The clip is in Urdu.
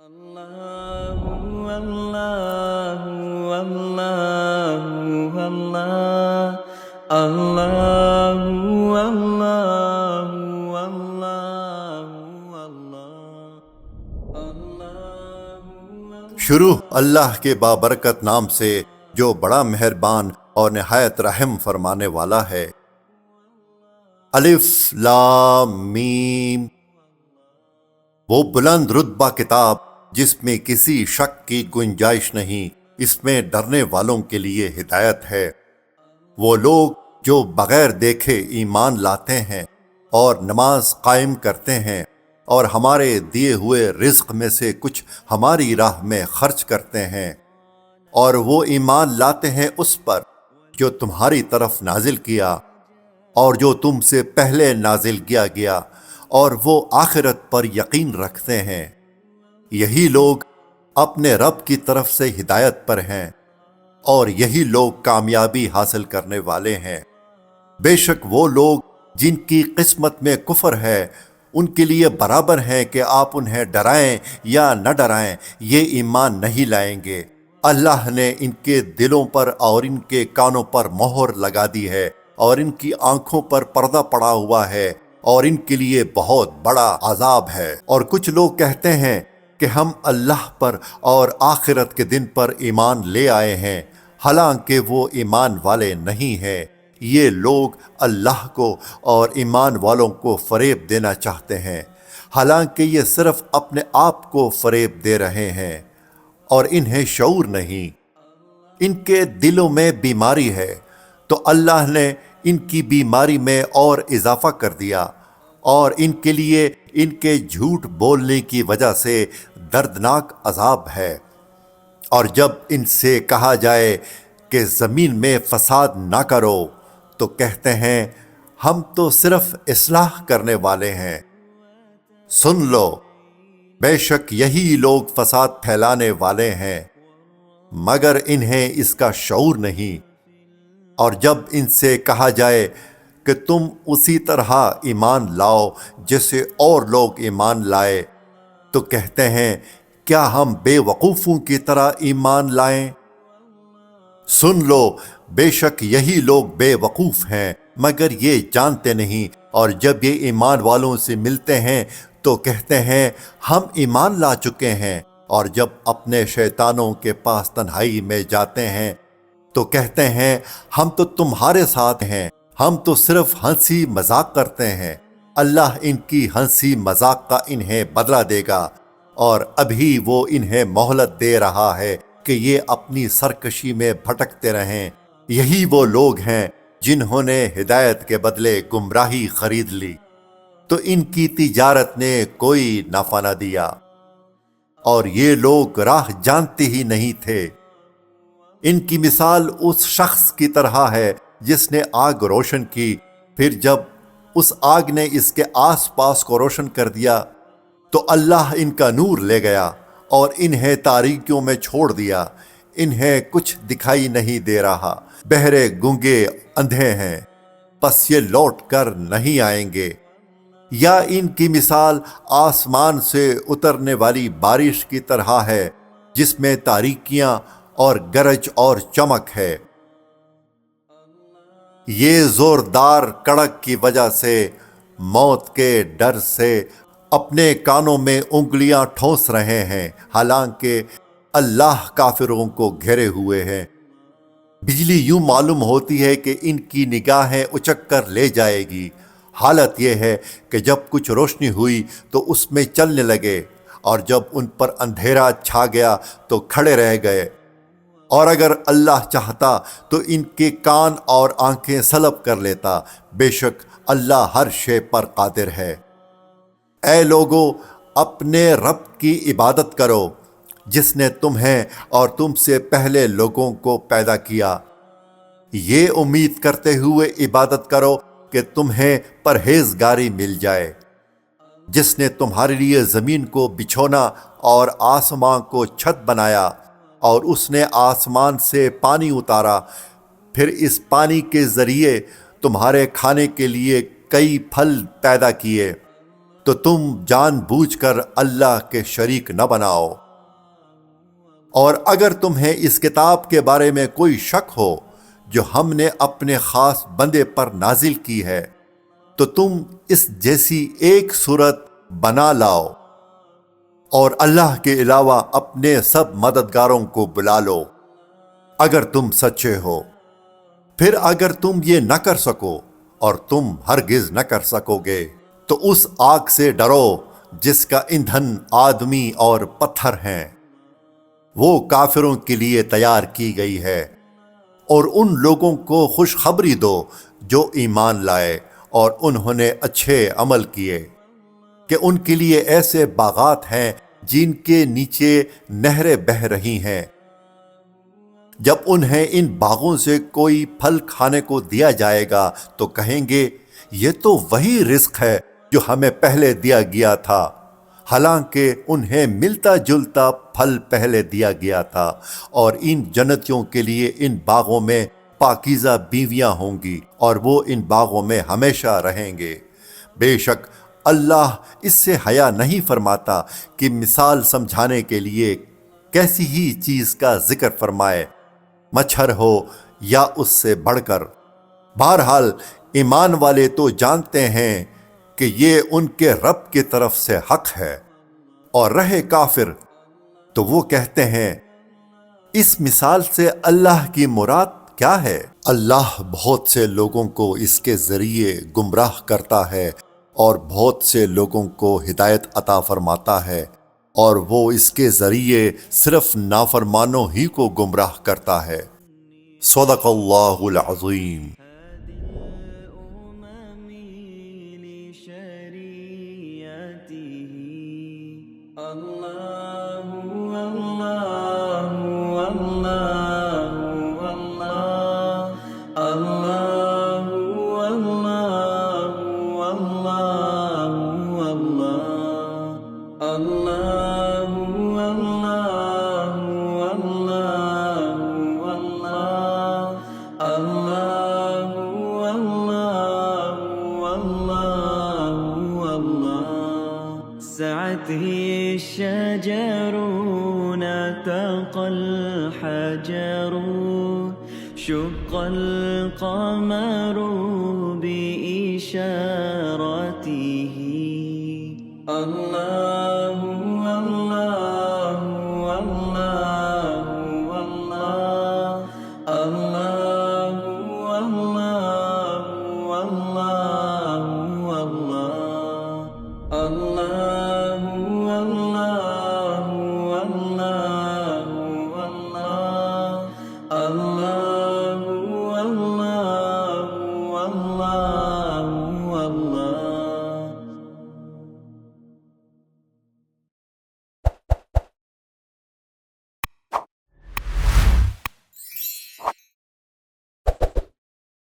اللہ اللہ اللہ اللہ اللہ اللہ۔ شروع اللہ کے بابرکت نام سے جو بڑا مہربان اور نہایت رحم فرمانے والا ہے۔ الف لام میم۔ وہ بلند رتبہ کتاب جس میں کسی شک کی گنجائش نہیں، اس میں ڈرنے والوں کے لیے ہدایت ہے۔ وہ لوگ جو بغیر دیکھے ایمان لاتے ہیں اور نماز قائم کرتے ہیں اور ہمارے دیے ہوئے رزق میں سے کچھ ہماری راہ میں خرچ کرتے ہیں، اور وہ ایمان لاتے ہیں اس پر جو تمہاری طرف نازل کیا اور جو تم سے پہلے نازل کیا گیا، اور وہ آخرت پر یقین رکھتے ہیں۔ یہی لوگ اپنے رب کی طرف سے ہدایت پر ہیں، اور یہی لوگ کامیابی حاصل کرنے والے ہیں۔ بے شک وہ لوگ جن کی قسمت میں کفر ہے، ان کے لیے برابر ہے کہ آپ انہیں ڈرائیں یا نہ ڈرائیں، یہ ایمان نہیں لائیں گے۔ اللہ نے ان کے دلوں پر اور ان کے کانوں پر مہر لگا دی ہے، اور ان کی آنکھوں پر پردہ پڑا ہوا ہے، اور ان کے لیے بہت بڑا عذاب ہے۔ اور کچھ لوگ کہتے ہیں کہ ہم اللہ پر اور آخرت کے دن پر ایمان لے آئے ہیں، حالانکہ وہ ایمان والے نہیں ہیں۔ یہ لوگ اللہ کو اور ایمان والوں کو فریب دینا چاہتے ہیں، حالانکہ یہ صرف اپنے آپ کو فریب دے رہے ہیں اور انہیں شعور نہیں۔ ان کے دلوں میں بیماری ہے، تو اللہ نے ان کی بیماری میں اور اضافہ کر دیا، اور ان کے لیے ان کے جھوٹ بولنے کی وجہ سے دردناک عذاب ہے۔ اور جب ان سے کہا جائے کہ زمین میں فساد نہ کرو، تو کہتے ہیں ہم تو صرف اصلاح کرنے والے ہیں۔ سن لو، بے شک یہی لوگ فساد پھیلانے والے ہیں، مگر انہیں اس کا شعور نہیں۔ اور جب ان سے کہا جائے کہ تم اسی طرح ایمان لاؤ جیسے اور لوگ ایمان لائے، تو کہتے ہیں کیا ہم بے وقوفوں کی طرح ایمان لائیں؟ سن لو، بے شک یہی لوگ بے وقوف ہیں مگر یہ جانتے نہیں۔ اور جب یہ ایمان والوں سے ملتے ہیں تو کہتے ہیں ہم ایمان لا چکے ہیں، اور جب اپنے شیطانوں کے پاس تنہائی میں جاتے ہیں تو کہتے ہیں ہم تو تمہارے ساتھ ہیں، ہم تو صرف ہنسی مذاق کرتے ہیں۔ اللہ ان کی ہنسی مذاق کا انہیں بدلہ دے گا، اور ابھی وہ انہیں مہلت دے رہا ہے کہ یہ اپنی سرکشی میں بھٹکتے رہیں۔ یہی وہ لوگ ہیں جنہوں نے ہدایت کے بدلے گمراہی خرید لی، تو ان کی تجارت نے کوئی نفع نہ دیا، اور یہ لوگ راہ جانتے ہی نہیں تھے۔ ان کی مثال اس شخص کی طرح ہے جس نے آگ روشن کی، پھر جب اس آگ نے اس کے آس پاس کو روشن کر دیا تو اللہ ان کا نور لے گیا اور انہیں تاریکیوں میں چھوڑ دیا۔ انہیں کچھ دکھائی نہیں دے رہا، بہرے گونگے اندھے ہیں، پس یہ لوٹ کر نہیں آئیں گے۔ یا ان کی مثال آسمان سے اترنے والی بارش کی طرح ہے جس میں تاریکیاں اور گرج اور چمک ہے۔ یہ زوردار کڑک کی وجہ سے موت کے ڈر سے اپنے کانوں میں انگلیاں ٹھونس رہے ہیں، حالانکہ اللہ کافروں کو گھیرے ہوئے ہے۔ بجلی یوں معلوم ہوتی ہے کہ ان کی نگاہیں اچک کر لے جائے گی۔ حالت یہ ہے کہ جب کچھ روشنی ہوئی تو اس میں چلنے لگے، اور جب ان پر اندھیرا چھا گیا تو کھڑے رہ گئے۔ اور اگر اللہ چاہتا تو ان کے کان اور آنکھیں سلب کر لیتا، بے شک اللہ ہر شے پر قادر ہے۔ اے لوگو، اپنے رب کی عبادت کرو جس نے تمہیں اور تم سے پہلے لوگوں کو پیدا کیا۔ یہ امید کرتے ہوئے عبادت کرو کہ تمہیں پرہیزگاری مل جائے۔ جس نے تمہارے لیے زمین کو بچھونا اور آسمان کو چھت بنایا، اور اس نے آسمان سے پانی اتارا، پھر اس پانی کے ذریعے تمہارے کھانے کے لیے کئی پھل پیدا کیے، تو تم جان بوجھ کر اللہ کے شریک نہ بناؤ۔ اور اگر تمہیں اس کتاب کے بارے میں کوئی شک ہو جو ہم نے اپنے خاص بندے پر نازل کی ہے تو تم اس جیسی ایک صورت بنا لاؤ اور اللہ کے علاوہ اپنے سب مددگاروں کو بلا لو اگر تم سچے ہو۔ پھر اگر تم یہ نہ کر سکو اور تم ہرگز نہ کر سکو گے تو اس آگ سے ڈرو جس کا ایندھن آدمی اور پتھر ہیں، وہ کافروں کے لیے تیار کی گئی ہے۔ اور ان لوگوں کو خوشخبری دو جو ایمان لائے اور انہوں نے اچھے عمل کیے کہ ان کے لیے ایسے باغات ہیں جن کے نیچے نہریں بہہ رہی ہیں۔ جب انہیں ان باغوں سے کوئی پھل کھانے کو دیا جائے گا تو کہیں گے یہ تو وہی رزق ہے جو ہمیں پہلے دیا گیا تھا، حالانکہ انہیں ملتا جلتا پھل پہلے دیا گیا تھا۔ اور ان جنتیوں کے لیے ان باغوں میں پاکیزہ بیویاں ہوں گی اور وہ ان باغوں میں ہمیشہ رہیں گے۔ بے شک اللہ اس سے حیا نہیں فرماتا کہ مثال سمجھانے کے لیے کیسی ہی چیز کا ذکر فرمائے، مچھر ہو یا اس سے بڑھ کر۔ بہرحال ایمان والے تو جانتے ہیں کہ یہ ان کے رب کی طرف سے حق ہے، اور رہے کافر تو وہ کہتے ہیں اس مثال سے اللہ کی مراد کیا ہے؟ اللہ بہت سے لوگوں کو اس کے ذریعے گمراہ کرتا ہے اور بہت سے لوگوں کو ہدایت عطا فرماتا ہے، اور وہ اس کے ذریعے صرف نافرمانوں ہی کو گمراہ کرتا ہے۔ صدق اللہ العظیم۔ سعت هي الشجر نطق الحجر شق القمر بإشارته الله